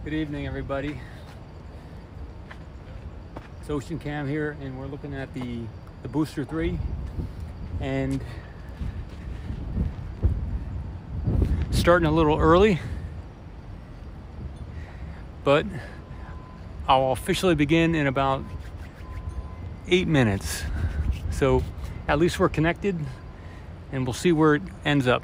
Good evening, everybody. It's Ocean Cam here, and we're looking at the Booster 3, and starting a little early, but I'll officially begin in about 8 minutes. So at least we're connected, and we'll see where it ends up.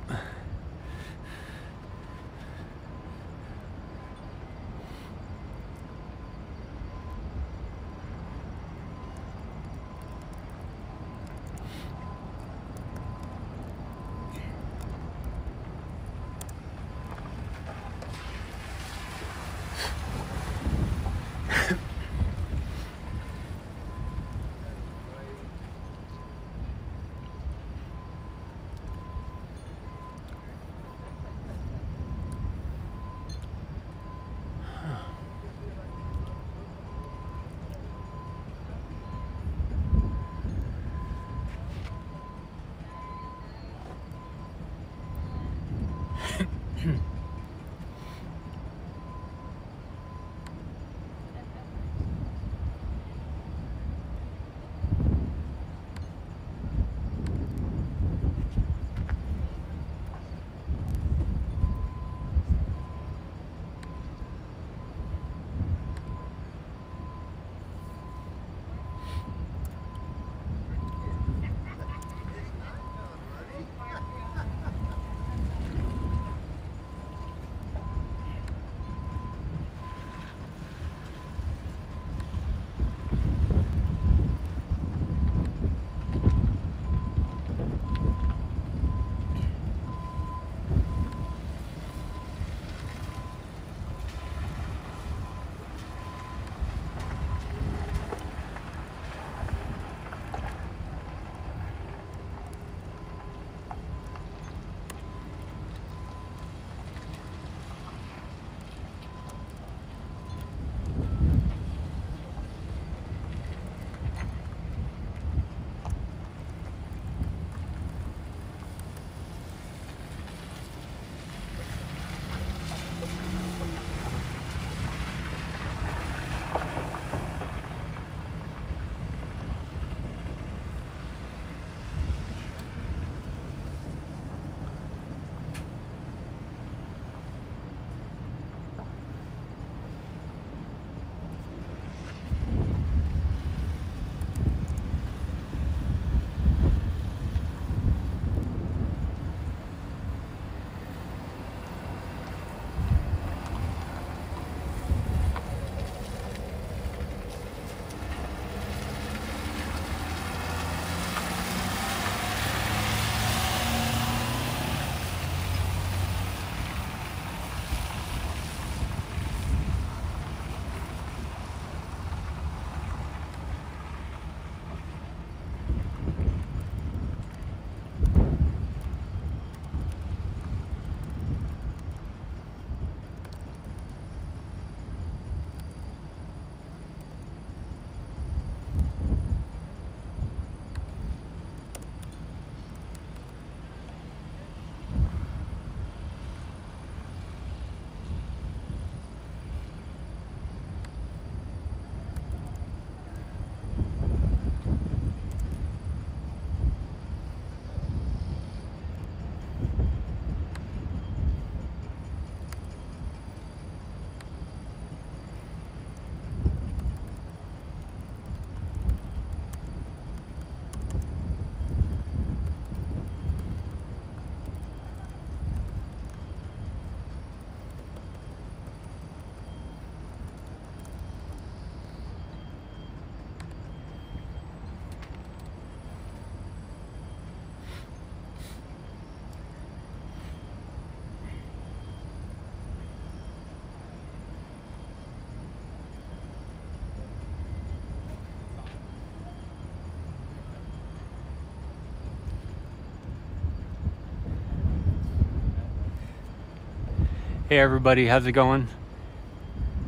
Hey everybody, how's it going?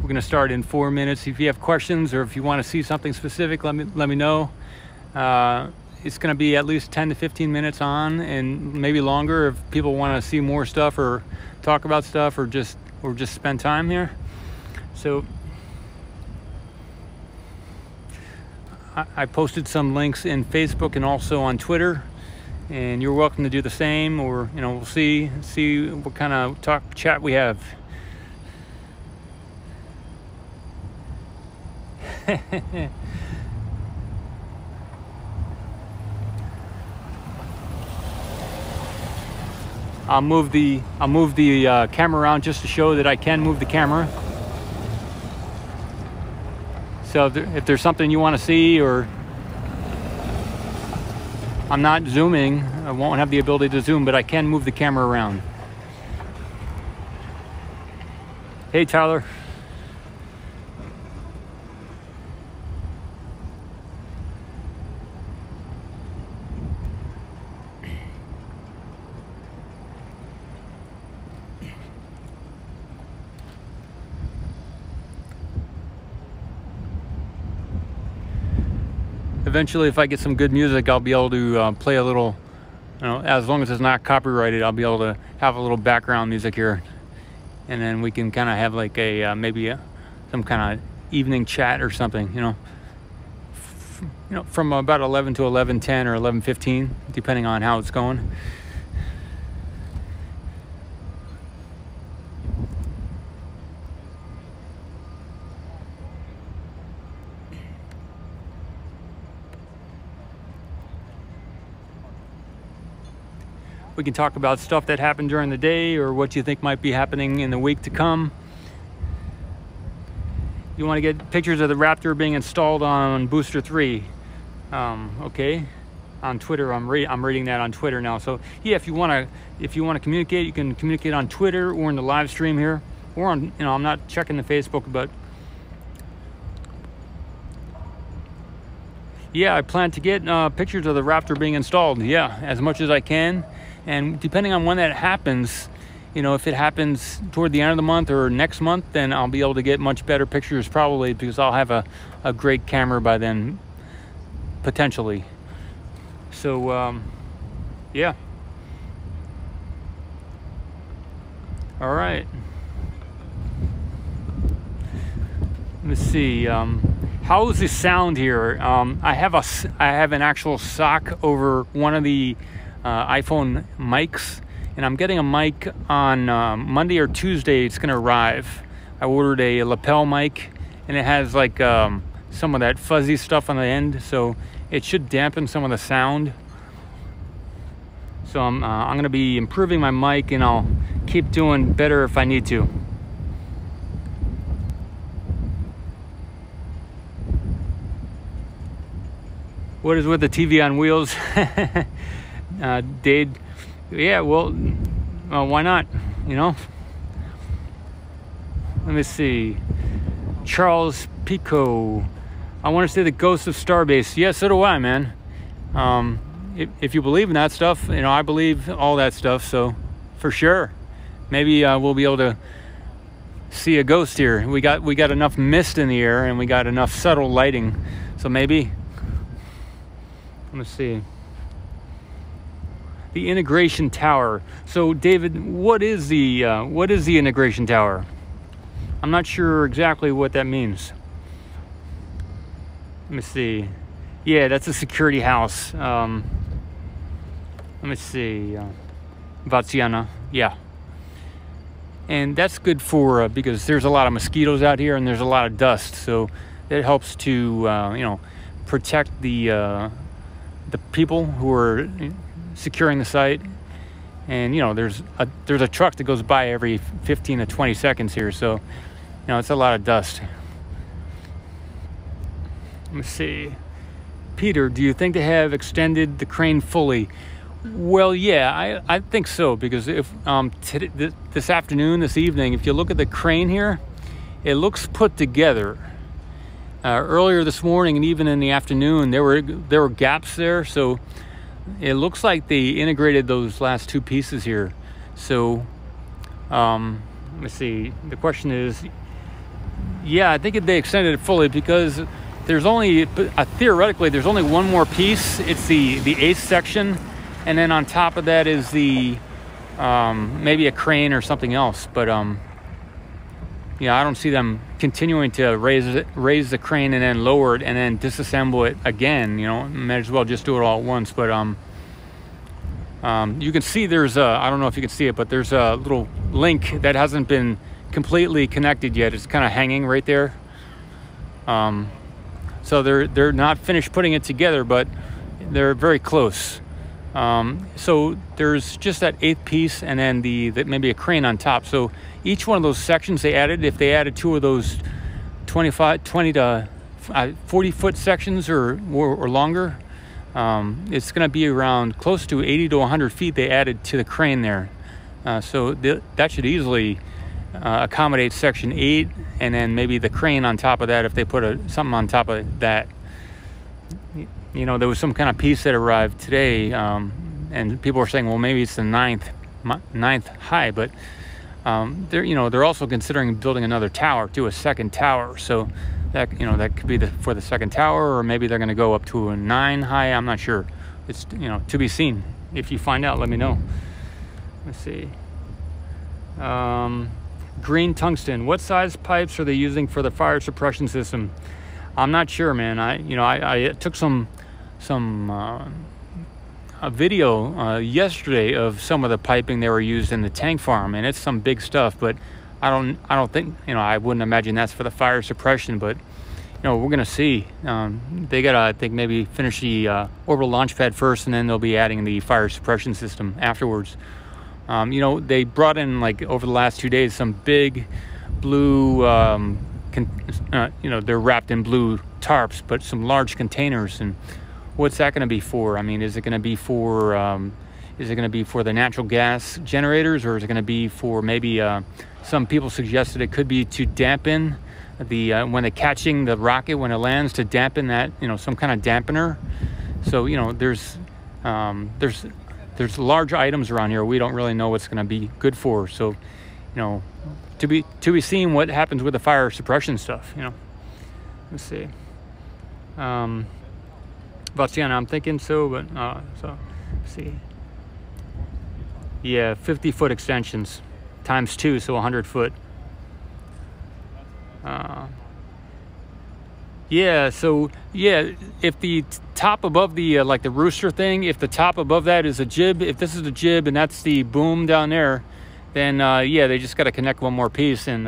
We're gonna start in 4 minutes. If you have questions or if you want to see something specific, let me know. It's gonna be at least 10 to 15 minutes on, and maybe longer if people want to see more stuff or talk about stuff or just spend time here. So I posted some links in Facebook and also on Twitter, and you're welcome to do the same, or we'll see what kind of chat we have. I'll move the camera around just to show that I can move the camera. So if there's something you want to see, or I'm not zooming, I won't have the ability to zoom, but I can move the camera around. Hey, Tyler. Eventually, if I get some good music, I'll be able to play a little, as long as it's not copyrighted, I'll be able to have a little background music here. And then we can kind of have like maybe some kind of evening chat or something, from about 11 to 11:10 or 11:15, depending on how it's going. We can talk about stuff that happened during the day, or what you think might be happening in the week to come. You want to get pictures of the Raptor being installed on Booster 3. Okay, on Twitter. I'm reading that on Twitter now. So yeah, if you want to communicate, you can communicate on Twitter or in the live stream here, or on I'm not checking the Facebook, but yeah, I plan to get pictures of the Raptor being installed. Yeah, as much as I can. And depending on when that happens, if it happens toward the end of the month or next month, then I'll be able to get much better pictures probably, because I'll have a great camera by then, potentially. So, yeah. All right. Let's see. How is the sound here? I have an actual sock over one of the iPhone mics, and I'm getting a mic on Monday or Tuesday. It's gonna arrive. I ordered a lapel mic, and it has like some of that fuzzy stuff on the end, so it should dampen some of the sound. So I'm gonna be improving my mic, and I'll keep doing better if I need to. What is with the TV on wheels? Dade, yeah, well, why not, Let me see. Charles Pico, I want to say the ghost of Starbase. Yeah, so do I, man. If you believe in that stuff, I believe all that stuff, so for sure. Maybe we'll be able to see a ghost here. We got enough mist in the air, and we got enough subtle lighting, so maybe. Let me see. The integration tower. So David, what is the integration tower? I'm not sure exactly what that means. Let me see. Yeah, that's a security house. Let me see. Vatsiana. Yeah. And that's good for because there's a lot of mosquitoes out here, and there's a lot of dust, so it helps to protect the people who are securing the site. And there's a truck that goes by every 15 to 20 seconds here, so it's a lot of dust. Let me see. Peter, do you think they have extended the crane fully? Well, yeah, I think so, because if this evening, if you look at the crane here, it looks put together. Earlier this morning and even in the afternoon, there were gaps there, so it looks like they integrated those last two pieces here. So let me see. The question is, yeah, I think they extended it fully, because there's only theoretically there's only one more piece. It's the eighth section, and then on top of that is the maybe a crane or something else. But I don't see them continuing to raise the crane and then lower it and then disassemble it again. Might as well just do it all at once. But you can see there's I don't know if you can see it, but there's a little link that hasn't been completely connected yet. It's kind of hanging right there. So they're not finished putting it together, but they're very close. So there's just that 8th piece and then maybe a crane on top. So each one of those sections they added, if they added 2 of those 20 to 40 foot sections or longer, it's going to be around close to 80 to 100 feet they added to the crane there. So that should easily accommodate section 8 and then maybe the crane on top of that if they put something on top of that. There was some kind of piece that arrived today, and people were saying, well, maybe it's the ninth high, but they're also considering building another tower, a second tower. So that could be for the second tower, or maybe they're going to go up to a 9 high. I'm not sure. It's to be seen. If you find out, let me know. Let's see. Green tungsten. What size pipes are they using for the fire suppression system? I'm not sure, man. I took a video yesterday of some of the piping they were used in the tank farm, and it's some big stuff. But I don't think I wouldn't imagine that's for the fire suppression. But we're gonna see. They gotta, I think, maybe finish the orbital launch pad first, and then they'll be adding the fire suppression system afterwards. They brought in, like, over the last 2 days, some big blue. They're wrapped in blue tarps, but some large containers. And what's that going to be for? I mean, is it going to be for the natural gas generators, or is it going to be for maybe some people suggested it could be to dampen the when they're catching the rocket when it lands, to dampen that, some kind of dampener. So there's large items around here we don't really know what's going to be good for. So to be seen what happens with the fire suppression stuff. Let's see. Vatsiana, I'm thinking so, but so let's see. Yeah, 50-foot extensions times 2, so 100 foot. If the top above the like the rooster thing, if the top above that is a jib, if this is the jib and that's the boom down there, then they just got to connect one more piece, and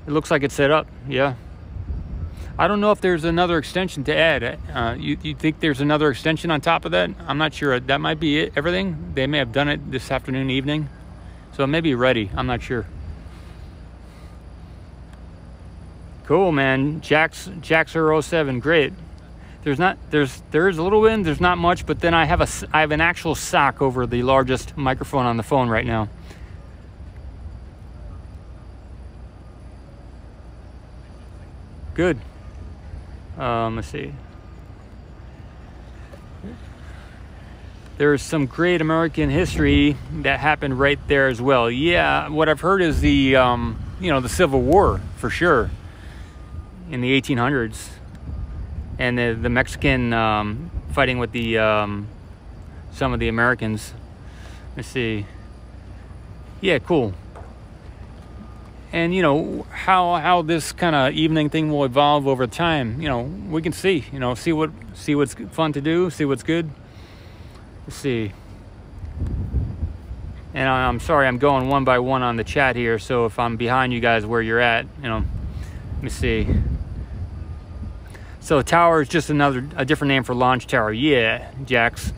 it looks like it's set up. Yeah, I don't know if there's another extension to add. You think there's another extension on top of that? I'm not sure. That might be it. Everything. They may have done it this afternoon, evening, so it may be ready. I'm not sure. Cool, man. Jaxer 07, great. There is a little wind. There's not much, but then I have an actual sock over the largest microphone on the phone right now. Good. Let's see. There's some great American history that happened right there as well. Yeah, what I've heard is the the Civil War for sure in the 1800s. And the Mexican fighting with the some of the Americans. Let's see. Yeah, cool. And how this kind of evening thing will evolve over time. We can see. See what's fun to do. See what's good. Let's see. And I'm sorry, I'm going one by one on the chat here. So if I'm behind you guys where you're at, let me see. So tower is just a different name for launch tower. Yeah, Jax.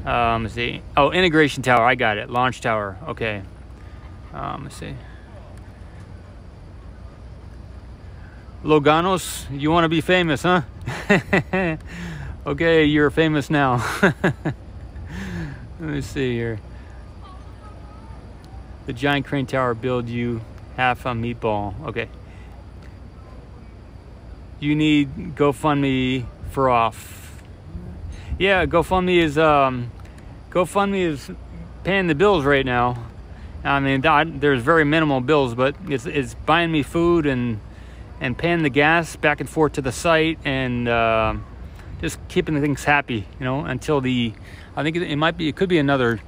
Let's see. Oh, integration tower. I got it. Launch tower. Okay. Let's see. Loganos, you want to be famous, huh? Okay, you're famous now. Let me see here. The giant crane tower build you half a meatball. Okay. You need GoFundMe for off. Yeah, GoFundMe is paying the bills right now. I mean, there's very minimal bills, but it's buying me food and paying the gas back and forth to the site, and just keeping things happy, until I think it could be another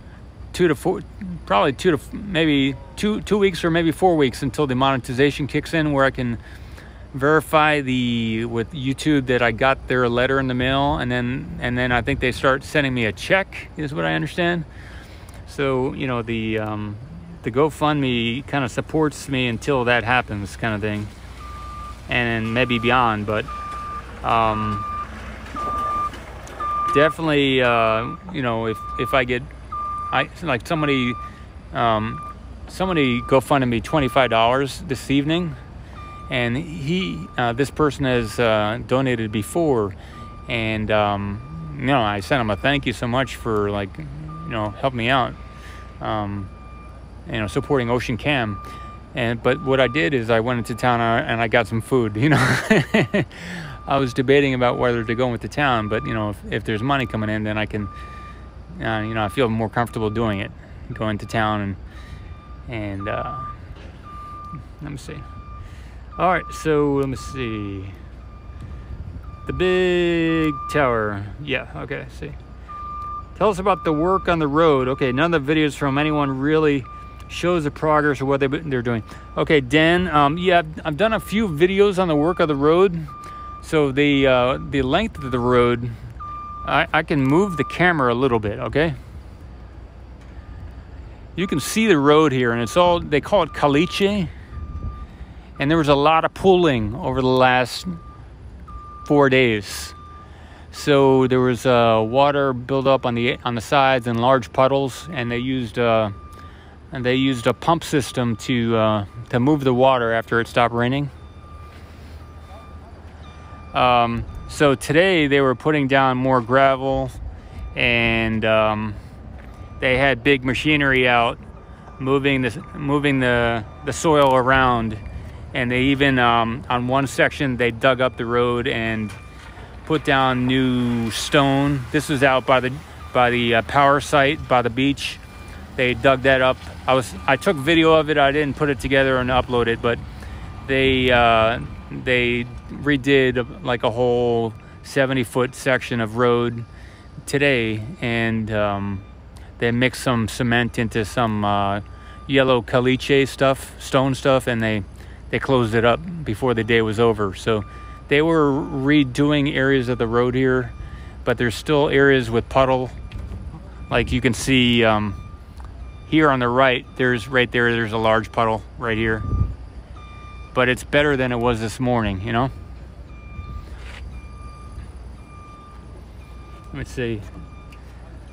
probably maybe two weeks or maybe 4 weeks until the monetization kicks in, where I can verify with YouTube that I got their letter in the mail, and then I think they start sending me a check, is what I understand. So, you know, the GoFundMe kind of supports me until that happens, kind of thing, and maybe beyond. But definitely, you know, if I get, like somebody GoFunded me $25 this evening, and this person has donated before, and you know, I sent him a thank you so much for, like, you know, helping me out, you know, supporting Ocean Cam. But what I did is I went into town and I got some food, you know. I was debating about whether to go into town, but, you know, if there's money coming in, then I can, you know, I feel more comfortable doing it, going to town and let me see. All right, so let me see. The big tower. Yeah, okay, see. Tell us about the work on the road. Okay, none of the videos from anyone really shows the progress or what they're doing. Okay, Dan, yeah, I've done a few videos on the work of the road. So the length of the road, I can move the camera a little bit, okay? You can see the road here, and it's all, they call it caliche. And there was a lot of pooling over the last 4 days. So there was water buildup on the sides and large puddles, and they used a pump system to move the water after it stopped raining. So today they were putting down more gravel, and they had big machinery out moving the soil around. And they even, on one section, they dug up the road and put down new stone. This was out by the power site, by the beach. They dug that up. I took video of it. I didn't put it together and upload it, but they redid like a whole 70-foot section of road today, and they mixed some cement into some yellow caliche stuff, stone stuff, and they closed it up before the day was over. So they were redoing areas of the road here, but there's still areas with puddle. Like you can see here on the right, there's a large puddle right here. But it's better than it was this morning, you know? Let me see.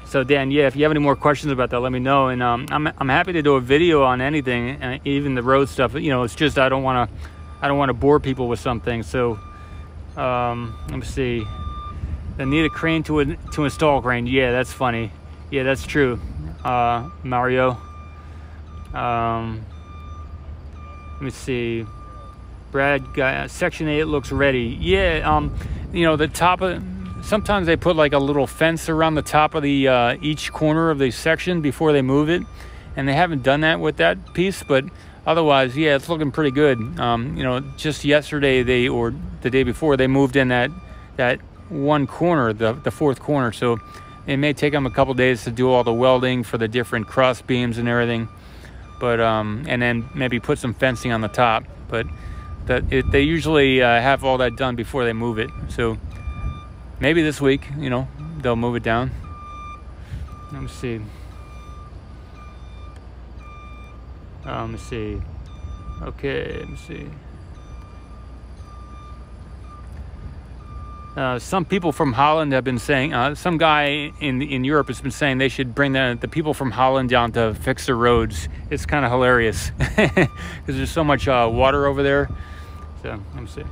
So Dan, yeah, if you have any more questions about that, let me know. And I'm happy to do a video on anything, even the road stuff. You know, it's just I don't want to bore people with something. So let me see. They need a crane to install a crane. Yeah, that's funny. Yeah, that's true. Mario. Let me see. Brad, section 8 looks ready. Yeah. You know, the top of. Sometimes they put like a little fence around the top of the each corner of the section before they move it, and they haven't done that with that piece. But otherwise, yeah, it's looking pretty good. You know, just yesterday or the day before, they moved in that one corner, the fourth corner. So it may take them a couple days to do all the welding for the different cross beams and everything, but and then maybe put some fencing on the top. But they usually have all that done before they move it. So. Maybe this week, you know, they'll move it down. Let me see. Let me see. Okay, let me see. Some people from Holland have been saying, some guy in Europe has been saying they should bring the people from Holland down to fix the roads. It's kind of hilarious because there's so much water over there. So, let me see.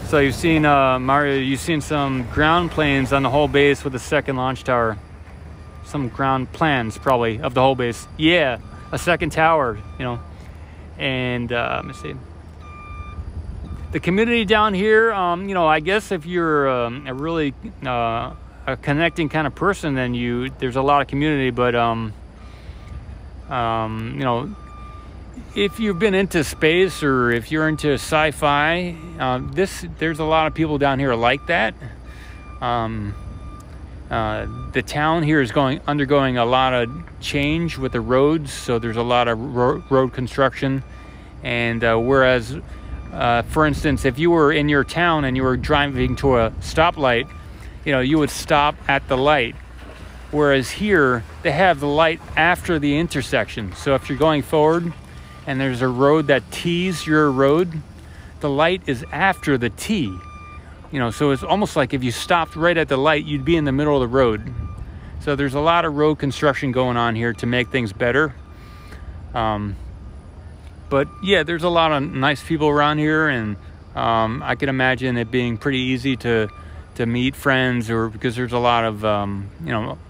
So you've seen, Mario, you've seen some ground planes on the whole base with the second launch tower. Some ground plans, probably, of the whole base. Yeah, a second tower, you know. And let me see. The community down here, you know, I guess if you're a really a connecting kind of person, then there's a lot of community. But, you know, if you've been into space or if you're into sci-fi, there's a lot of people down here like that. The town here is undergoing a lot of change with the roads, so there's a lot of road construction. And whereas, for instance, if you were in your town and you were driving to a stoplight, you would stop at the light. Whereas here, they have the light after the intersection. So if you're going forward and there's a road that tees your road, the light is after the T. So it's almost like if you stopped right at the light, you'd be in the middle of the road. So there's a lot of road construction going on here to make things better. But yeah, there's a lot of nice people around here, and I can imagine it being pretty easy to meet friends, or because there's a lot of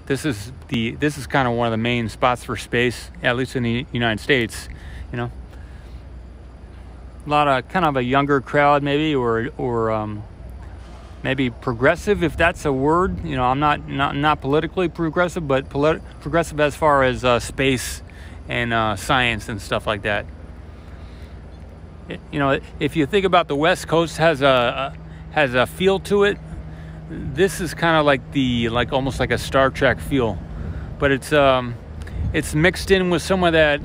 this is kind of one of the main spots for space, at least in the United States. A lot of kind of a younger crowd, maybe, or maybe progressive, if that's a word. I'm not politically progressive, but progressive as far as space and science and stuff like that. If you think about the West Coast has a feel to it, this is kind of like almost like a Star Trek feel, but it's mixed in with some of that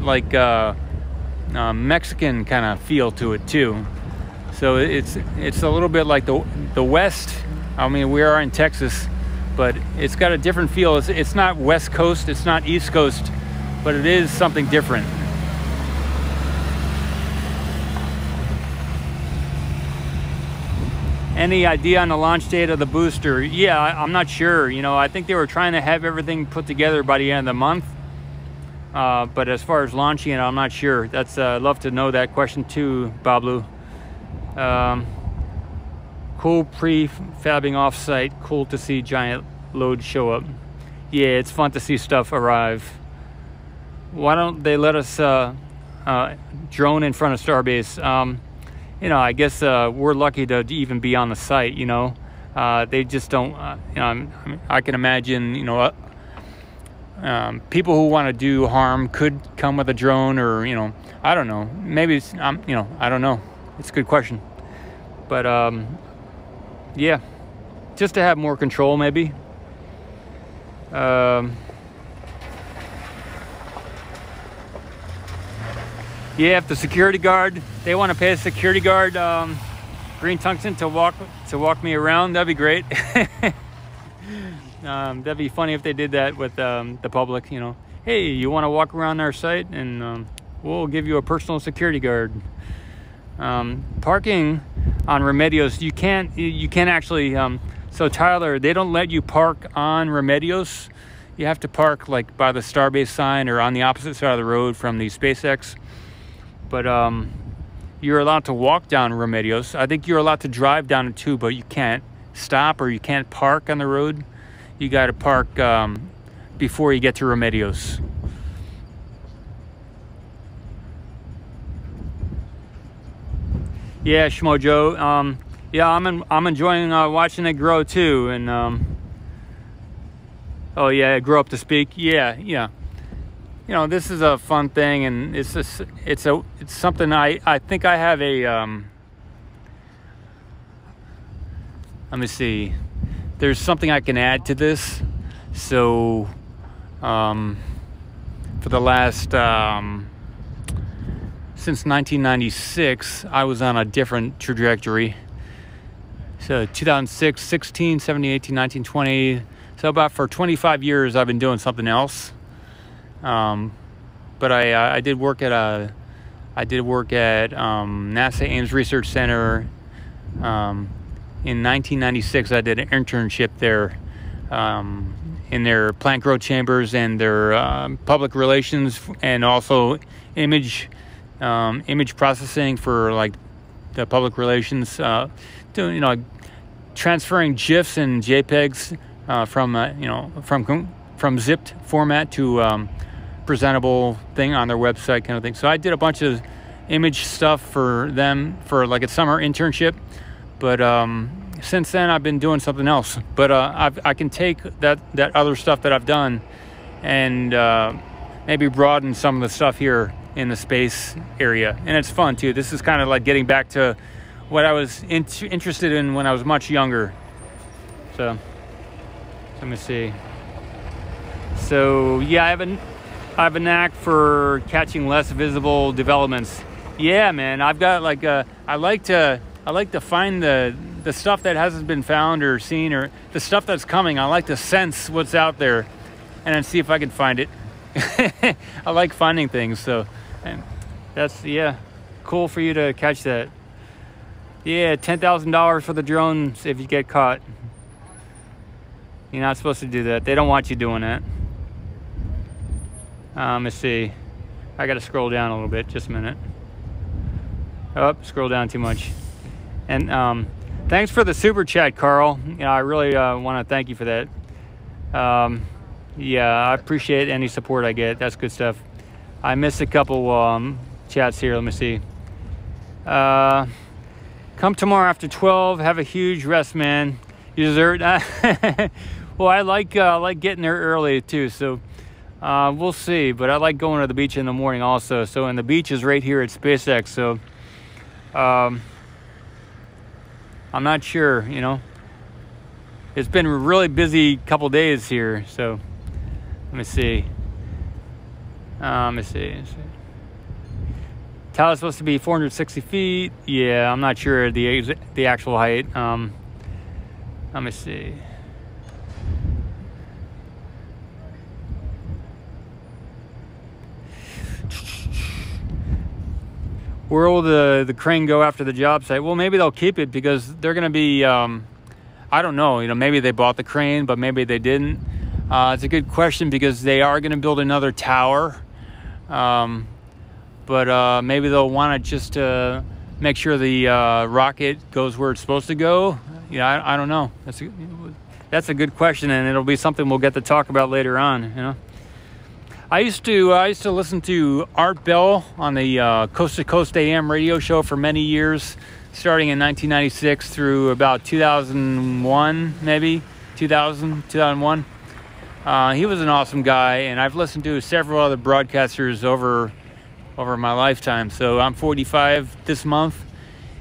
Mexican kind of feel to it too. So it's a little bit like the West. I mean, we are in Texas, but it's got a different feel. It's not West Coast, it's not East Coast, but it is something different. Any idea on the launch date of the booster? Yeah, I'm not sure. I think they were trying to have everything put together by the end of the month. But as far as launching it, I'm not sure. I'd love to know that question too, Bablu. Cool prefabbing off-site. Cool to see giant loads show up. Yeah, it's fun to see stuff arrive. Why don't they let us drone in front of Starbase? I guess we're lucky to even be on the site. They just don't. I can imagine. People who want to do harm could come with a drone, or I don't know. Maybe it's I don't know. It's a good question, but yeah, just to have more control, maybe. Yeah, if the security guard, they want to pay a security guard green tungsten to walk me around, that'd be great. That'd be funny if they did that with the public. Hey, you want to walk around our site, and we'll give you a personal security guard. Parking on Remedios, you can't actually. So Tyler, they don't let you park on Remedios. You have to park by the Starbase sign or on the opposite side of the road from the SpaceX. But you're allowed to walk down Remedios. I think you're allowed to drive down it too, but you can't stop or you can't park on the road. You got to park before you get to Remedios. Yeah, Shmojo. Yeah, I'm enjoying watching it grow too, and oh yeah, grow up to speak. Yeah. This is a fun thing, and it's something I think I have a let me see. There's something I can add to this. So for the last since 1996, I was on a different trajectory. So 2006, 16, 17, 18, 19, 20. So about for 25 years, I've been doing something else. But I did work at NASA Ames Research Center. In 1996, I did an internship there in their plant growth chambers and their public relations, and also image processing for the public relations, doing transferring GIFs and JPEGs from zipped format to presentable thing on their website, kind of thing. So I did a bunch of image stuff for them for a summer internship, but since then I've been doing something else. But I can take that other stuff that I've done and maybe broaden some of the stuff here in the space area, and it's fun too. This is kind of like getting back to what I was interested in when I was much younger. So let me see. So yeah, I have a knack for catching less visible developments. Yeah, man, I've got like I like to find the stuff that hasn't been found or seen, or the stuff that's coming. I like to sense what's out there and then see if I can find it. I like finding things, so and that's, yeah, cool for you to catch that. Yeah, $10,000 for the drones if you get caught. You're not supposed to do that. They don't want you doing that. Let's see. I got to scroll down a little bit. Just a minute. Oh, scroll down too much. And thanks for the super chat, Carl. You know, I really want to thank you for that. Yeah, I appreciate any support I get. That's good stuff. I missed a couple chats here. Let me see. Come tomorrow after 12. Have a huge rest, man. You deserve it. Well, I like getting there early too. So we'll see. But I like going to the beach in the morning also. So, and the beach is right here at SpaceX. So I'm not sure. You know, it's been a really busy couple days here. So let me see. Let me see. Tower's supposed to be 460 feet. Yeah, I'm not sure the actual height. Let me see. Where will the crane go after the job site? Well, maybe they'll keep it because they're going to be, I don't know, you know, maybe they bought the crane, but maybe they didn't. It's a good question because they are going to build another tower. But maybe they'll want to just make sure the rocket goes where it's supposed to go. Yeah, I don't know. That's a good question, and it'll be something we'll get to talk about later on. You know, I used to listen to Art Bell on the Coast to Coast AM radio show for many years, starting in 1996 through about 2001, maybe 2001. He was an awesome guy, and I've listened to several other broadcasters over my lifetime. So I'm 45 this month,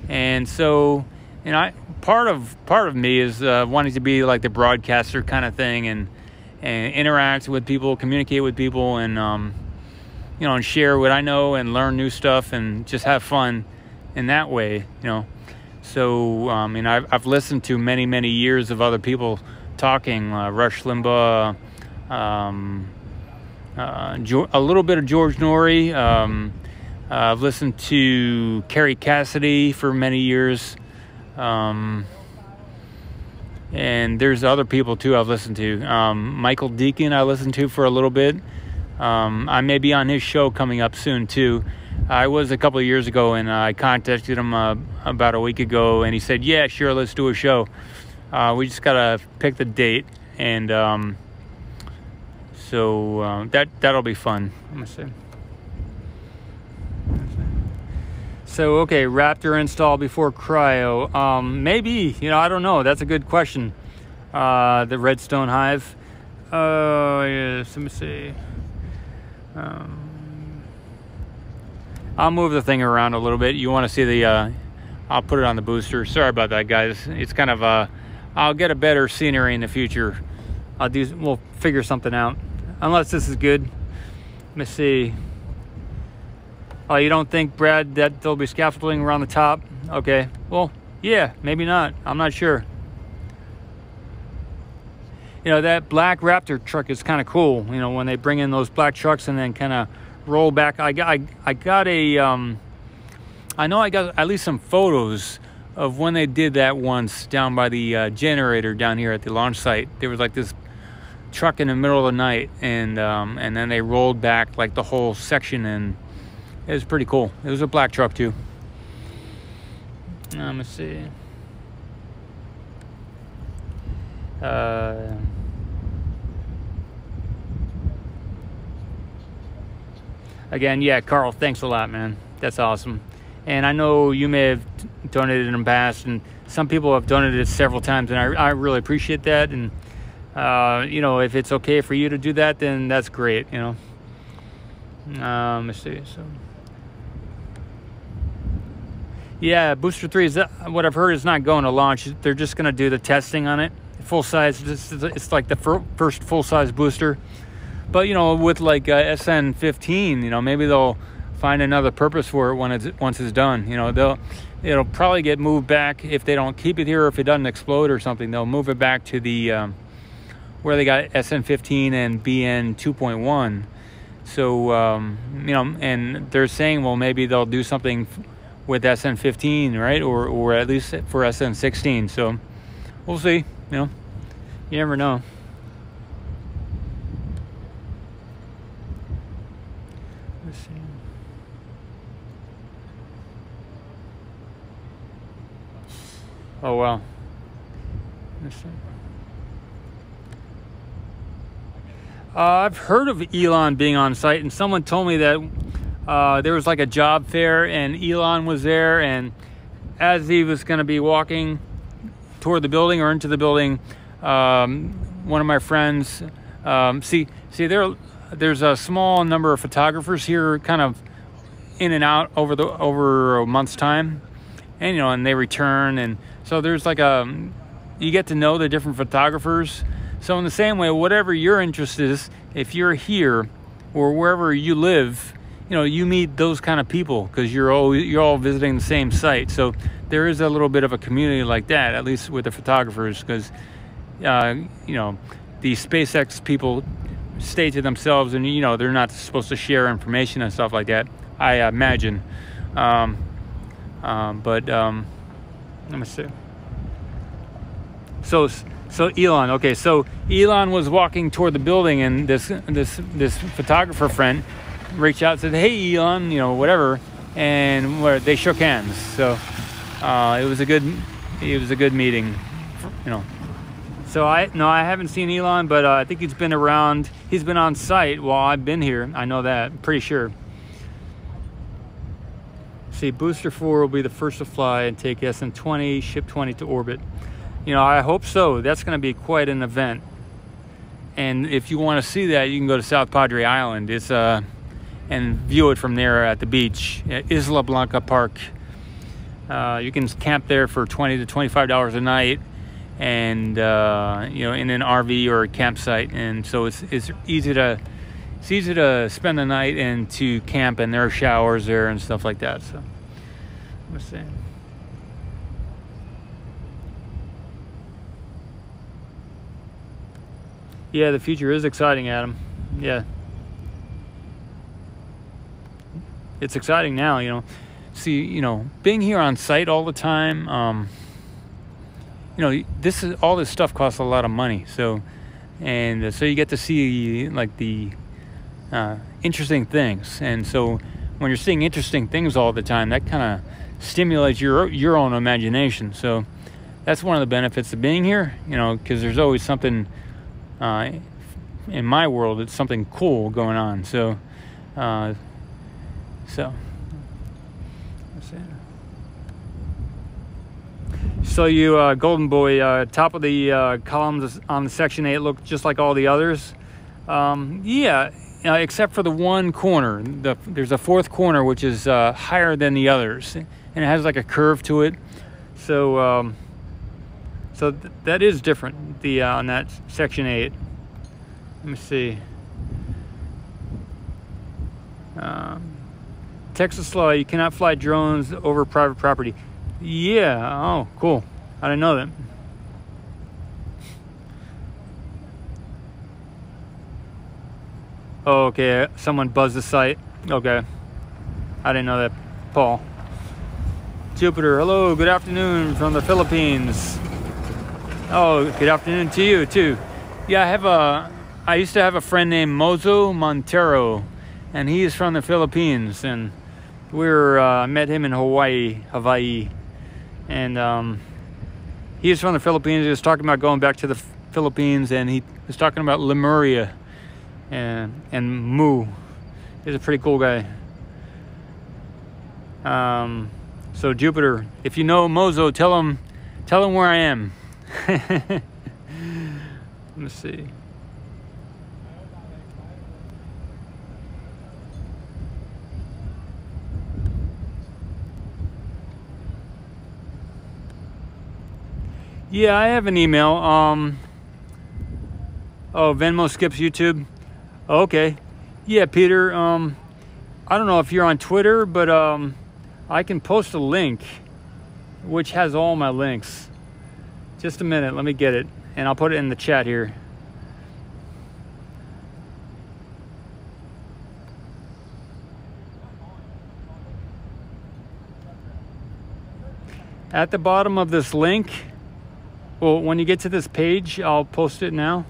and so, you know, part of me is wanting to be like the broadcaster kind of thing, and interact with people, communicate with people, and you know, and share what I know and learn new stuff and just have fun in that way, you know. So and I've listened to many years of other people talking, Rush Limbaugh, a little bit of George Norrie. I've listened to Kerry Cassidy for many years. And there's other people too I've listened to. Michael Deacon I listened to for a little bit. I may be on his show coming up soon too. I was a couple of years ago, and I contacted him about a week ago, and he said, yeah, sure, let's do a show. We just gotta pick the date, and so that'll be fun. Let me see. So, okay, Raptor install before cryo. Maybe, you know, I don't know. That's a good question. The Redstone Hive. Yes, let me see. I'll move the thing around a little bit. You want to see the, I'll put it on the booster. Sorry about that, guys. It's kind of, I'll get a better scenery in the future. We'll figure something out. Unless this is good. Let me see. Oh, you don't think, Brad, that there'll be scaffolding around the top? Okay. Well, yeah, maybe not. I'm not sure. You know, that black Raptor truck is kind of cool. You know, when they bring in those black trucks and then kind of roll back. I got a, I know I got at least some photos of when they did that once down by the generator down here at the launch site. There was like this truck in the middle of the night, and then they rolled back like the whole section, and it was pretty cool. It was a black truck too. Let me see. Again, yeah, Carl, thanks a lot, man. That's awesome. And I know you may have donated in the past, and some people have donated several times, and I really appreciate that. And you know, if it's okay for you to do that, then that's great, you know. Let's see. So, yeah, Booster 3 is what I've heard is not going to launch. They're just going to do the testing on it, full size. It's like the first full size booster. But you know, with like SN15, you know, maybe they'll find another purpose for it once it's done. You know, it'll probably get moved back if they don't keep it here, or if it doesn't explode or something. They'll move it back to the where they got SN15 and BN 2.1. So you know, and they're saying, well, maybe they'll do something with SN15, right, or at least for SN16. So we'll see. You know, you never know. Let's see. Oh wow. Let's see. I've heard of Elon being on site, and someone told me that there was like a job fair and Elon was there, and as he was going to be walking toward the building or into the building, one of my friends, there's a small number of photographers here, kind of in and out over a month's time, and you know, and they return, and so there's like you get to know the different photographers. So in the same way, whatever your interest is, if you're here or wherever you live, you know, you meet those kind of people because you're all visiting the same site. So there is a little bit of a community like that, at least with the photographers, because you know, the SpaceX people stay to themselves, and you know, they're not supposed to share information and stuff like that, I imagine. But let me see. So Elon, okay, so Elon was walking toward the building, and this photographer friend reached out and said, "Hey, Elon, you know, whatever," and they shook hands. So it was a good meeting, you know. So I haven't seen Elon, but I think he's been around. He's been on site while I've been here. I know that, pretty sure. See, Booster 4 will be the first to fly and take SN20, Ship 20 to orbit. You know, I hope so. That's going to be quite an event. And if you want to see that, you can go to South Padre Island. It's and view it from there at the beach, at Isla Blanca Park. You can camp there for $20 to $25 a night, and you know, in an RV or a campsite. And so it's easy to spend the night and to camp, and there are showers there and stuff like that. So let's see. Yeah, the future is exciting, Adam. Yeah. It's exciting now, you know. See, you know, being here on site all the time, you know, all this stuff costs a lot of money. So, and so you get to see like the interesting things. And so when you're seeing interesting things all the time, that kind of stimulates your own imagination. So that's one of the benefits of being here, you know, because there's always something, in my world, it's something cool going on. So, so you Golden Boy, top of the columns on the Section 8 look just like all the others. Yeah, except for the one corner. There's a fourth corner which is higher than the others, and it has like a curve to it. So that is different, on that Section 8. Let me see. Texas law, you cannot fly drones over private property. Yeah, oh, cool. I didn't know that. Oh, okay, someone buzzed the site. Okay. I didn't know that, Paul. Jupiter, hello, good afternoon from the Philippines. Oh, good afternoon to you too. Yeah, I used to have a friend named Mozo Montero, and he is from the Philippines, and I met him in Hawaii, and he is from the Philippines. He was talking about going back to the Philippines, and he was talking about Lemuria and Mu. He's a pretty cool guy. So Jupiter, if you know Mozo, tell him where I am. Let me see. Yeah, I have an email. Oh, Venmo skips YouTube. Okay. Yeah, Peter. I don't know if you're on Twitter, but I can post a link which has all my links. Just a minute, let me get it, and I'll put it in the chat here. At the bottom of this link, well, when you get to this page, I'll post it now.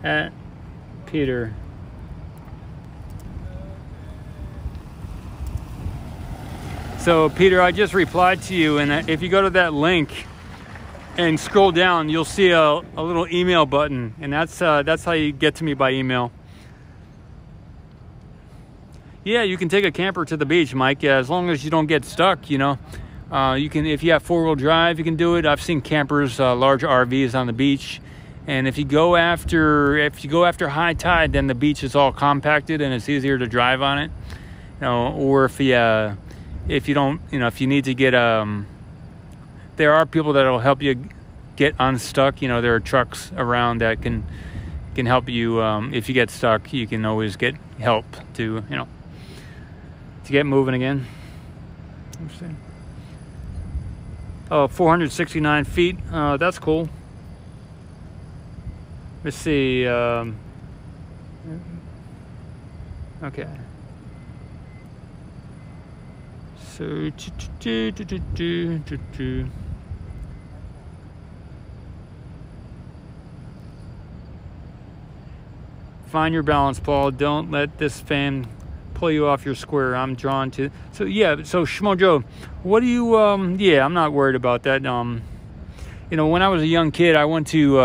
At Peter. So Peter, I just replied to you, and if you go to that link and scroll down, you'll see a little email button, and that's how you get to me by email. Yeah, you can take a camper to the beach, Mike. Yeah, as long as you don't get stuck, you know. You can, if you have four-wheel drive, you can do it. I've seen campers, large RVs on the beach, and if you go after high tide, then the beach is all compacted and it's easier to drive on it. You know, or if you don't, you know, if you need to get there are people that will help you get unstuck. You know, there are trucks around that can help you if you get stuck. You can always get help to, you know, to get moving again. Let's see. Oh, 469 feet. That's cool. Let's see. Okay. So, find your balance, Paul. Don't let this fan pull you off your square. I'm drawn to. So yeah. So Shmojo, what do you? Yeah, I'm not worried about that. You know, when I was a young kid, I went to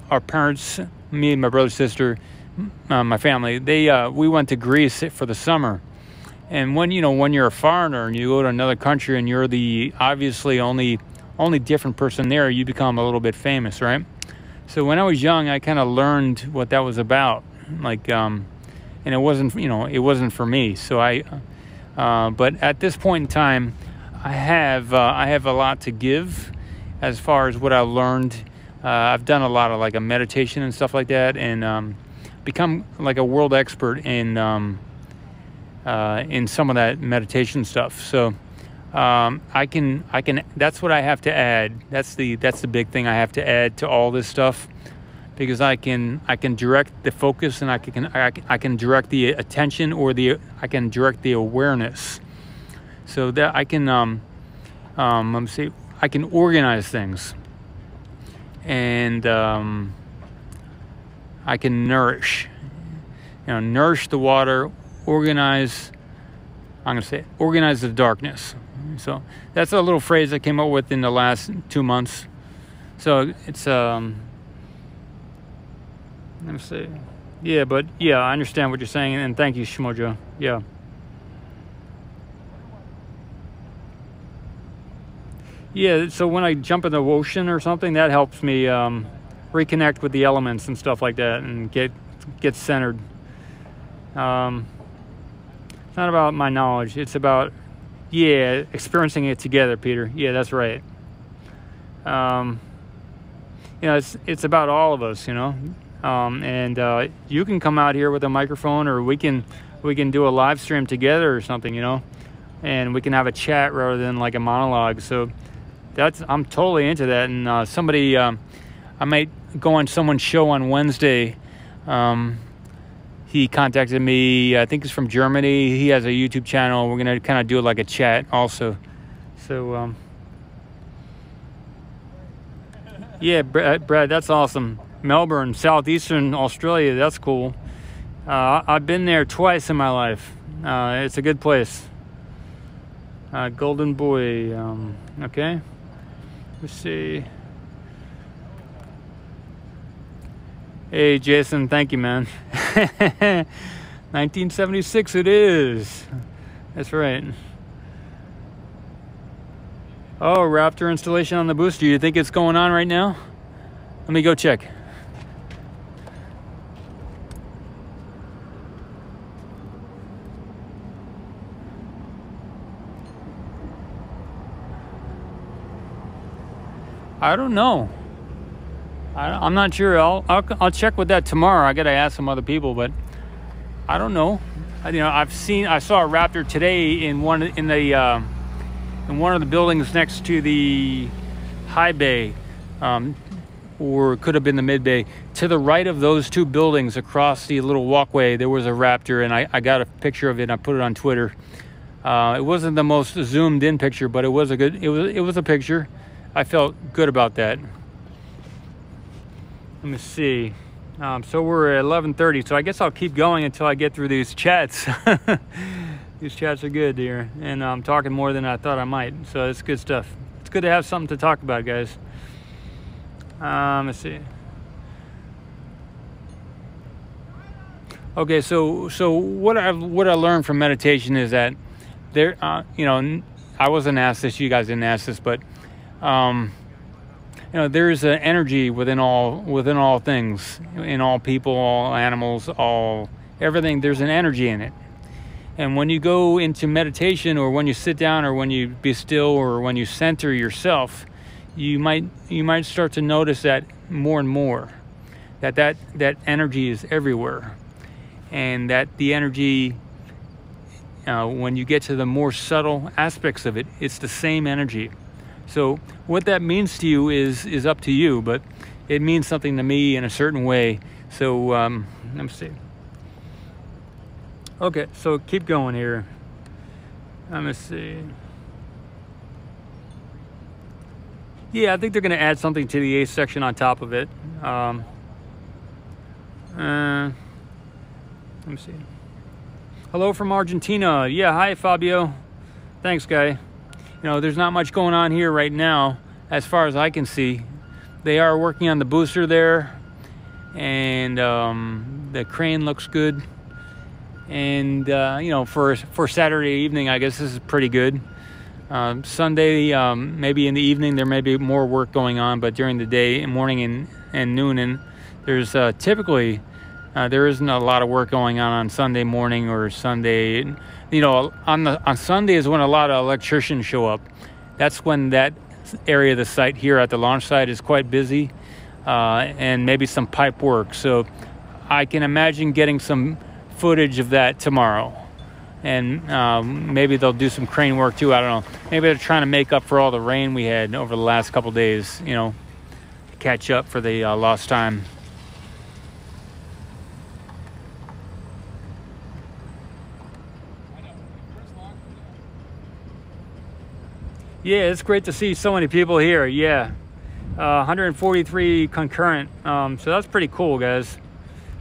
our parents, me and my brother, sister, my family. We went to Greece for the summer. And when you're a foreigner and you go to another country and you're the obviously only different person there, you become a little bit famous, right? So when I was young, I kind of learned what that was about, like, and it wasn't for me. So but at this point in time, I have a lot to give as far as what I learned. I've done a lot of like a meditation and stuff like that, and become like a world expert in some of that meditation stuff. So I can that's what I have to add. That's the big thing I have to add to all this stuff, because I can direct the focus, and I can direct the attention, or I can direct the awareness, so that I can let me see, I can organize things, and I can nourish the water. Organize the darkness. So that's a little phrase I came up with in the last 2 months. So it's let me see. Yeah, but yeah, I understand what you're saying, and thank you, Shmojo. Yeah. Yeah, so when I jump in the ocean or something, that helps me reconnect with the elements and stuff like that, and get centered. It's not about my knowledge. It's about, yeah, experiencing it together, Peter. Yeah, that's right. You know, it's about all of us, you know. And you can come out here with a microphone, or we can do a live stream together or something, you know, and we can have a chat rather than like a monologue. So I'm totally into that. And I might go on someone's show on Wednesday. He contacted me. I think he's from Germany. He has a YouTube channel. We're gonna kind of do like a chat also. So yeah, Brad, that's awesome. Melbourne, southeastern Australia. That's cool. I've been there twice in my life. It's a good place. Golden Boy. Okay. Let's see. Hey, Jason, thank you, man. 1976 it is. That's right. Oh, Raptor installation on the booster. You think it's going on right now? Let me go check. I don't know. I'm not sure. I'll check with that tomorrow. I gotta ask some other people, but I don't know. You know, I saw a raptor today in one of the buildings next to the high bay, or it could have been the mid bay. To the right of those two buildings, across the little walkway, there was a raptor, and I got a picture of it and I put it on Twitter. It wasn't the most zoomed in picture, but it was a picture. I felt good about that. Let me see. So we're at 11:30, so I guess I'll keep going until I get through these chats. These chats are good here, and I'm talking more than I thought I might, so it's good stuff. It's good to have something to talk about, guys. Let's see. Okay, so what I learned from meditation is that there, you know, I wasn't asked this, you guys didn't ask this, but you know, there's an energy within all things, in all people, all animals, all everything. There's an energy in it, and when you go into meditation, or when you sit down, or when you be still, or when you center yourself, you might start to notice that more and more, that energy is everywhere, and that the energy, when you get to the more subtle aspects of it, it's the same energy. So what that means to you is up to you, but it means something to me in a certain way. So let me see. Okay, so keep going here. Let me see. Yeah, I think they're going to add something to the A section on top of it. Let me see. Hello from Argentina. Yeah, hi, Fabio. Thanks, guy. You know, there's not much going on here right now, as far as I can see. They are working on the booster there, and the crane looks good. And you know, for Saturday evening, I guess this is pretty good. Sunday, maybe in the evening, there may be more work going on, but during the day, morning and noon, and there's typically there isn't a lot of work going on Sunday morning or Sunday. You know, on Sunday is when a lot of electricians show up. That's when that area of the site here at the launch site is quite busy, and maybe some pipe work. So I can imagine getting some footage of that tomorrow, and maybe they'll do some crane work too. I don't know. Maybe they're trying to make up for all the rain we had over the last couple days. You know, catch up for the lost time. Yeah, it's great to see so many people here. Yeah, 143 concurrent. So that's pretty cool, guys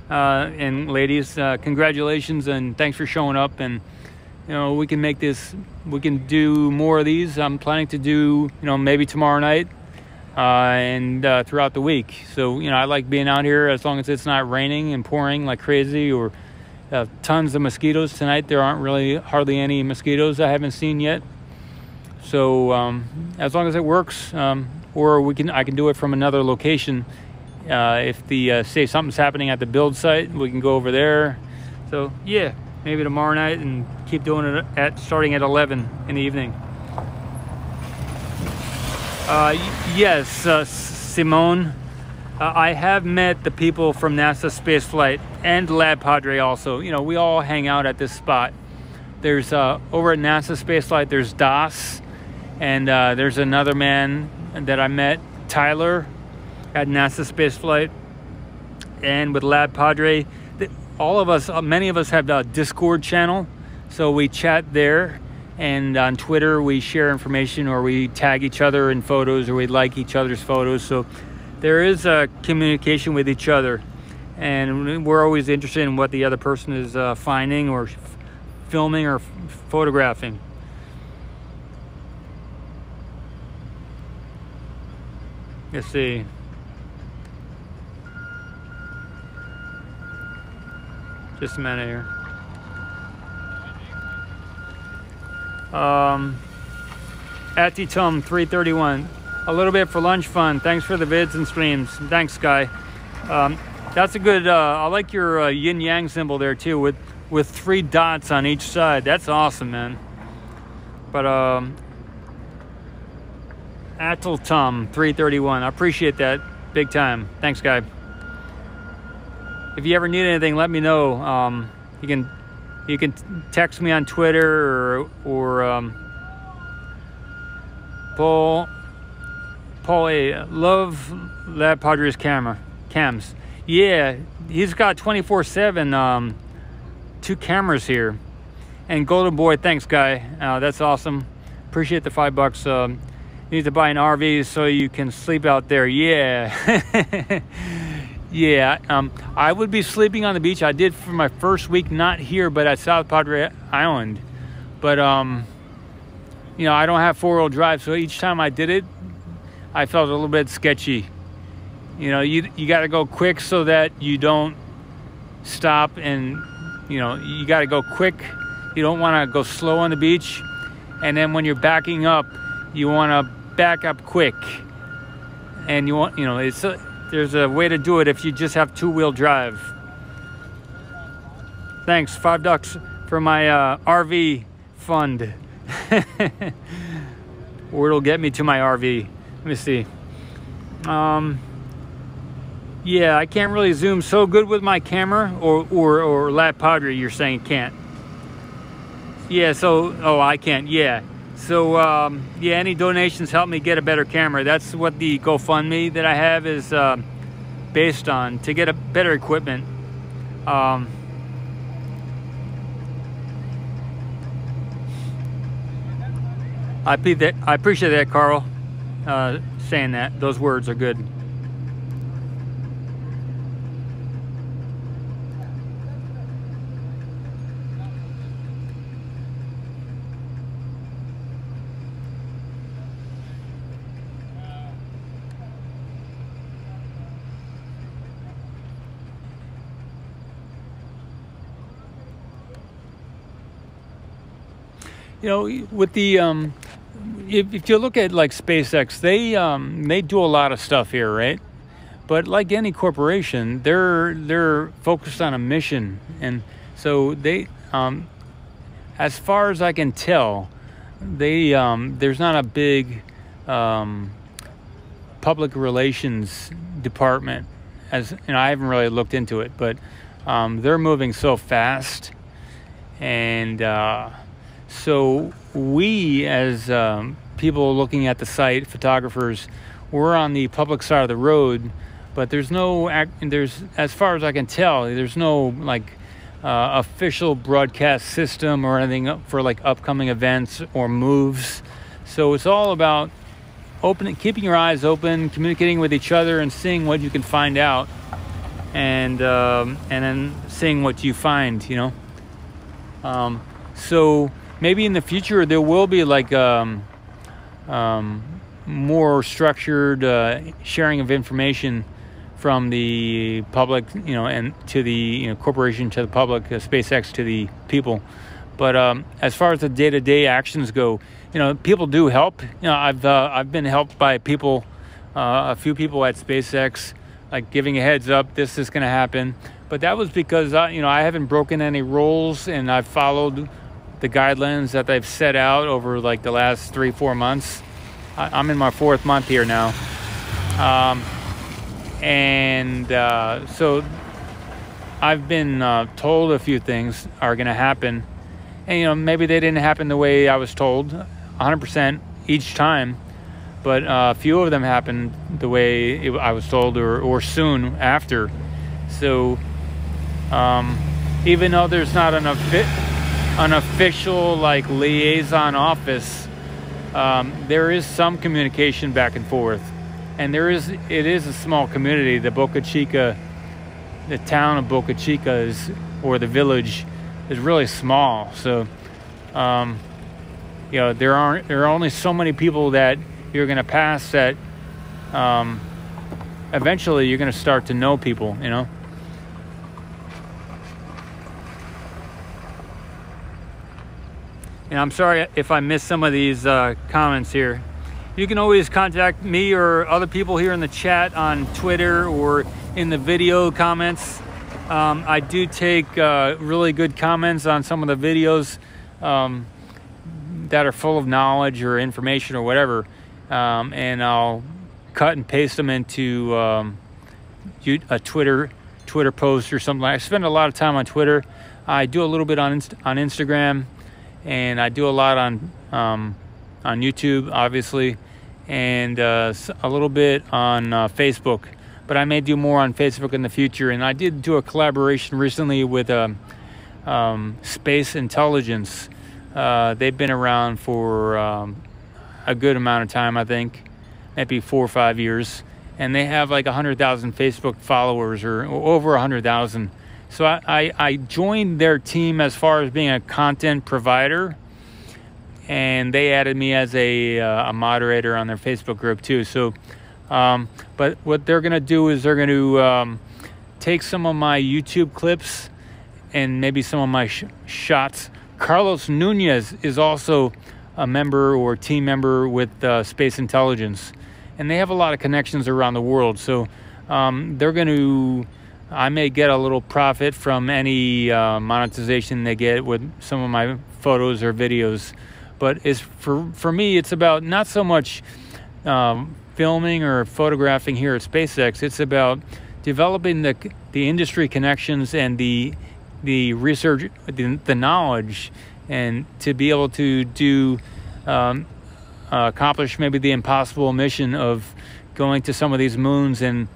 and ladies. Congratulations and thanks for showing up. And you know, we can make this. We can do more of these. I'm planning to do, you know, maybe tomorrow night and throughout the week. So you know, I like being out here as long as it's not raining and pouring like crazy, or tons of mosquitoes. Tonight there aren't really hardly any mosquitoes I haven't seen yet. So as long as it works, or I can do it from another location. If the say something's happening at the build site, we can go over there. So yeah, maybe tomorrow night, and keep doing it starting at 11 in the evening. Yes, Simone. I have met the people from NASA Spaceflight and Lab Padre also. You know, we all hang out at this spot. There's over at NASA Spaceflight, there's Das. And there's another man that I met, Tyler, at NASA Spaceflight, and with Lab Padre. All of us, many of us have a Discord channel, so we chat there. And on Twitter, we share information, or we tag each other in photos, or we like each other's photos. So there is a communication with each other, and we're always interested in what the other person is finding, or filming, or photographing. Let's see. Just a minute here. Atitum 331. A little bit for lunch fun. Thanks for the vids and streams. Thanks, Sky. That's a good. I like your yin yang symbol there too, with 3 dots on each side. That's awesome, man. But Atletum 331. I appreciate that big time. Thanks, guy. If you ever need anything, let me know. You can text me on Twitter or Paul A. Love Lab Padres cams. Yeah, he's got 24/7 2 cameras here. And Golden Boy, thanks, guy. That's awesome. Appreciate the $5. You need to buy an RV so you can sleep out there. Yeah. Yeah, I would be sleeping on the beach. I did for my first week, not here, but at South Padre Island. But, you know, I don't have 4-wheel drive, so each time I did it, I felt a little bit sketchy. You know, you got to go quick so that you don't stop, and, you know, you got to go quick. You don't want to go slow on the beach. And then when you're backing up, you want to back up quick. And you want, you know, there's a way to do it if you just have 2-wheel drive. Thanks, $5 for my RV fund. Or it'll get me to my RV. Let me see. Yeah, I can't really zoom so good with my camera, or Lab Padre, you're saying can't. Yeah, so, oh, I can't, yeah. So, yeah, any donations help me get a better camera. That's what the GoFundMe that I have is based on, to get a better equipment. I appreciate that, Carl, saying that. Those words are good. You know, with the if you look at like SpaceX, they do a lot of stuff here, right? But like any corporation, they're focused on a mission, and so they, as far as I can tell, they there's not a big public relations department. As you know, I haven't really looked into it, but they're moving so fast, and so we, as people looking at the site, photographers, we're on the public side of the road, but there's as far as I can tell, there's no like official broadcast system or anything for like upcoming events or moves. So it's all about keeping your eyes open, communicating with each other, and seeing what you can find out, and then seeing what you find, you know. So maybe in the future there will be like more structured sharing of information from the public, you know, and to the corporation to the public, SpaceX to the people. But as far as the day-to-day actions go, you know, people do help. You know, I've been helped by people, a few people at SpaceX, like giving a heads up, this is going to happen. But that was because you know, I haven't broken any rules, and I've followed the guidelines that they've set out over like the last 3-4 months. I'm in my 4th month here now. So I've been told a few things are going to happen. And, you know, maybe they didn't happen the way I was told 100% each time. But a few of them happened the way I was told, or soon after. So even though there's not an official like liaison office, there is some communication back and forth, and it is a small community. The Boca Chica, the town of Boca Chica or the village is really small. So you know, there are only so many people that you're going to pass that eventually you're going to start to know people, you know. And I'm sorry if I missed some of these comments here. You can always contact me or other people here in the chat on Twitter or in the video comments. I do take really good comments on some of the videos that are full of knowledge or information or whatever. and I'll cut and paste them into a Twitter post or something. I spend a lot of time on Twitter. I do a little bit on Instagram, and I do a lot on YouTube, obviously, and a little bit on Facebook. But I may do more on Facebook in the future. And I did do a collaboration recently with Space Intelligence. They've been around for a good amount of time, I think, maybe 4 or 5 years. And they have like 100,000 Facebook followers, or over 100,000. So I joined their team as far as being a content provider, and they added me as a moderator on their Facebook group too. So, but what they're gonna do is they're gonna take some of my YouTube clips and maybe some of my shots. Carlos Nunez is also a member or team member with Space Intelligence, and they have a lot of connections around the world. So they're going to, I may get a little profit from any monetization they get with some of my photos or videos. But it's for me, it's about not so much filming or photographing here at SpaceX. It's about developing the industry connections and the research, the knowledge, and to be able to do accomplish maybe the impossible mission of going to some of these moons and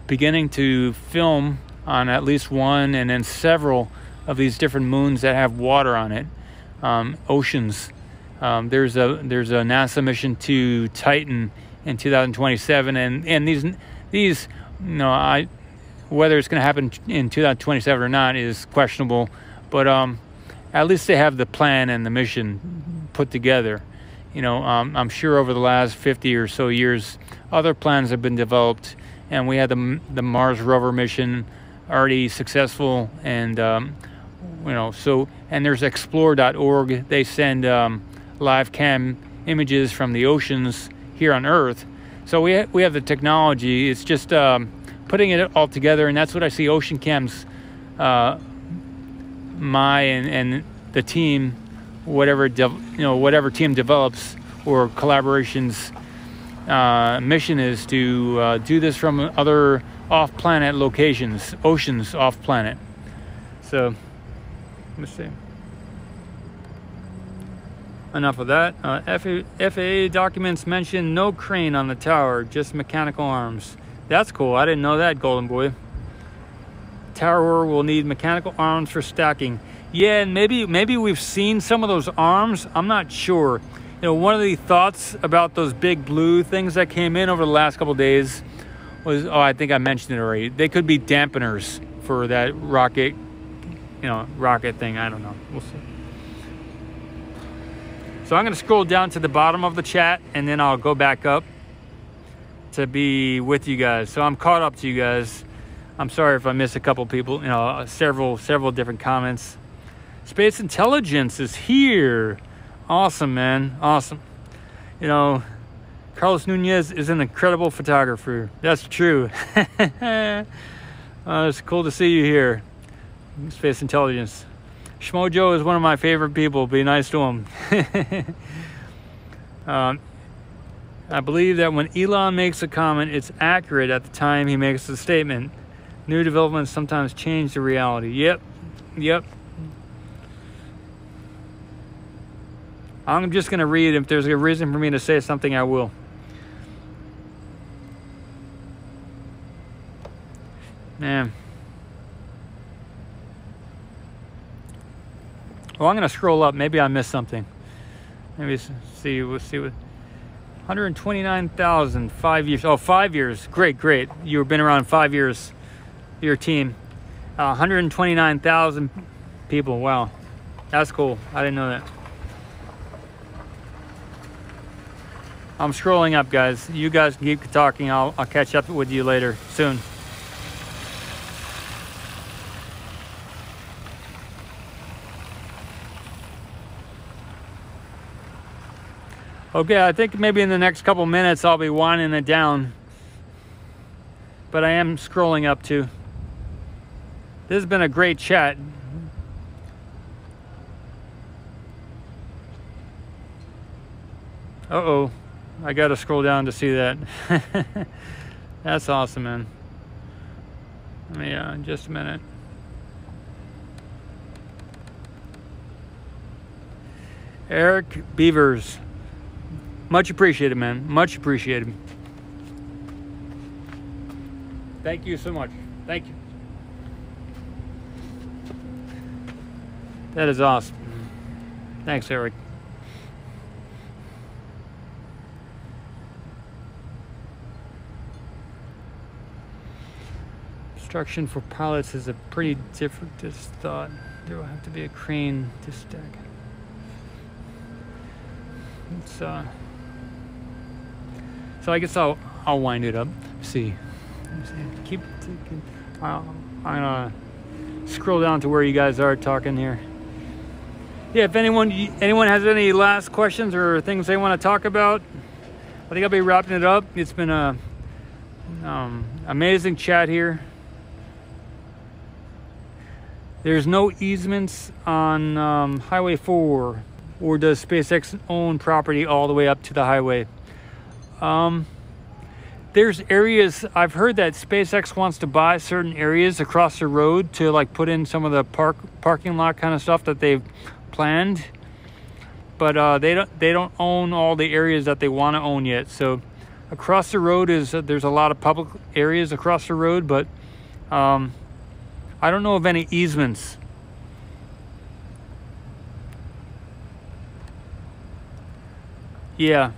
beginning to film on at least one and then several of these different moons that have water on it, oceans. There's a NASA mission to Titan in 2027, and these whether it's going to happen in 2027 or not is questionable, but at least they have the plan and the mission put together. I'm sure over the last 50 or so years, other plans have been developed, and we had the Mars rover mission already successful, and and there's explore.org. They send live cam images from the oceans here on Earth. So we have the technology. It's just putting it all together, and that's what I see Ocean Cam's and the team, whatever team develops or collaborations mission is to do this from other off-planet locations, oceans off-planet. So let me see. Enough of that. FAA documents mention no crane on the tower, just mechanical arms. That's cool. I didn't know that, Golden Boy. Tower will need mechanical arms for stacking. Yeah, and maybe we've seen some of those arms. I'm not sure. One of the thoughts about those big blue things that came in over the last couple of days was, I think I mentioned it already. They could be dampeners for that rocket, rocket thing. I don't know. We'll see. So I'm going to scroll down to the bottom of the chat, and then I'll go back up to be with you guys. So I'm caught up to you guys. I'm sorry if I miss a couple people, several different comments. Space Intelligence is here. Awesome, man. Awesome. Carlos Nunez is an incredible photographer. That's true. It's cool to see you here. Space Intelligence. Shmojo is one of my favorite people. Be nice to him. I believe that when Elon makes a comment, it's accurate at the time he makes the statement. New developments sometimes change the reality. Yep. I'm just going to read. If there's a reason for me to say something, I will. Man. Well, I'm going to scroll up. Maybe I missed something. Maybe see. We'll see what. 129,000, 5 years. Oh, 5 years. Great. You've been around 5 years. Your team. 129,000 people. Wow. That's cool. I didn't know that. I'm scrolling up, guys. You guys keep talking. I'll catch up with you later soon. Okay, I think maybe in the next couple minutes I'll be winding it down. But I am scrolling up too. This has been a great chat. Uh-oh. I got to scroll down to see that. That's awesome, man. Yeah, just a minute. Eric Beavers. Much appreciated, man. Much appreciated. Thank you so much. Thank you. That is awesome. Thanks, Eric. Instruction for pilots is a pretty different thought. There will have to be a crane to stack. It's so I guess I'll wind it up. See. Keep. I'm gonna scroll down to where you guys are talking here. Yeah, if anyone has any last questions or things they want to talk about, I think I'll be wrapping it up. It's been a amazing chat here. There's no easements on Highway 4, or does SpaceX own property all the way up to the highway? There's areas, I've heard that SpaceX wants to buy certain areas across the road to like put in some of the parking lot kind of stuff that they've planned, but they don't own all the areas that they want to own yet. So across the road there's a lot of public areas across the road, but I don't know of any easements. Yeah.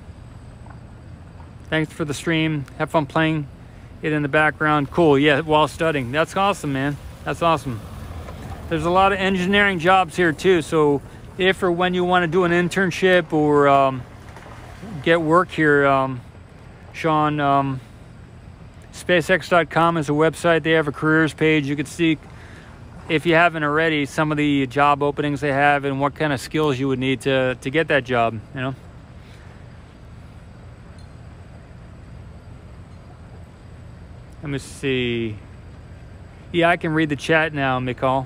Thanks for the stream. Have fun playing it in the background. Cool. Yeah, while studying. That's awesome, man. That's awesome. There's a lot of engineering jobs here too. So if or when you want to do an internship or get work here, Sean, SpaceX.com is a website. They have a careers page. You can see, if you haven't already, some of the job openings they have and what kind of skills you would need to get that job, you know. Let me see. Yeah, I can read the chat now, Mikal.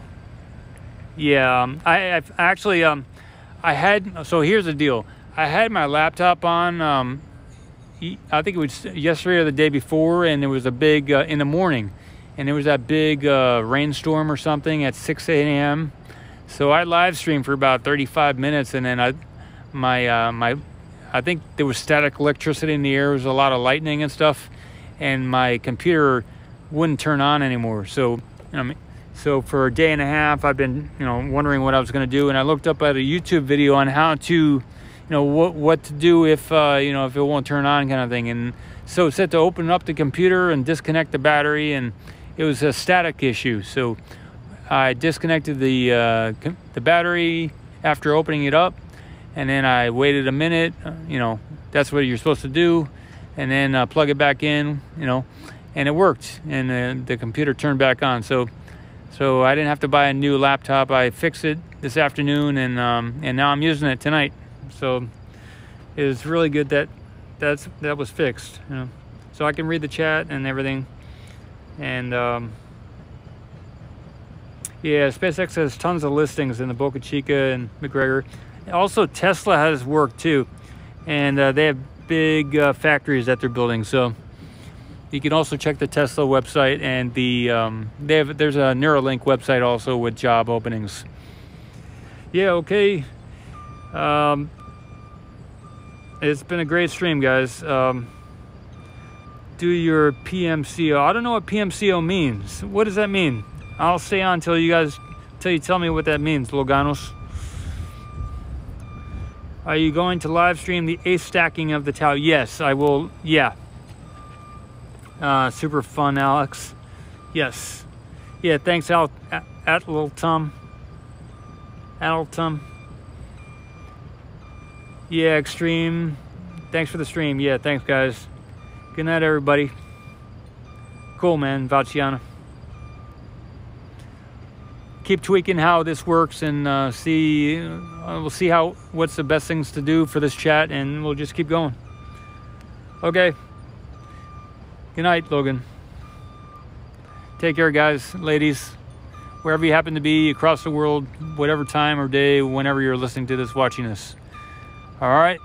Yeah, I've actually, so here's the deal. I had my laptop on, I think it was yesterday or the day before, and there was a big, in the morning, and there was that big rainstorm or something at 6 a.m. So I live streamed for about 35 minutes, and then I think there was static electricity in the air. There was a lot of lightning and stuff, and my computer wouldn't turn on anymore. So, so for a day and a half, I've been, wondering what I was going to do, and I looked up at a YouTube video on how to, what to do if, if it won't turn on, kind of thing. And so it said to open up the computer and disconnect the battery, and it was a static issue. So I disconnected the battery after opening it up, and then I waited a minute. That's what you're supposed to do. And then plug it back in, and it worked, and the computer turned back on. So I didn't have to buy a new laptop. I fixed it this afternoon, and now I'm using it tonight. So it was really good that was fixed. So I can read the chat and everything. And yeah, SpaceX has tons of listings in the Boca Chica and McGregor. Also, Tesla has work too, and they have big factories that they're building. So you can also check the Tesla website, and there's a Neuralink website also with job openings. Yeah, okay. It's been a great stream, guys. Do your PMCO. I don't know what PMCO means. What does that mean? I'll stay on till you tell me what that means, Loganos. Are you going to live stream the ace stacking of the Tau? Yes, I will. Yeah. Super fun, Alex. Yes. Yeah, thanks, Atletum. Yeah, extreme. Thanks for the stream. Yeah, thanks, guys. Good night, everybody. Cool, man. Vaciana. Keep tweaking how this works, and we'll see what's the best things to do for this chat, and we'll just keep going. Okay. Good night, Logan. Take care, guys, ladies, wherever you happen to be across the world, whatever time or day, whenever you're listening to this, watching this. All right.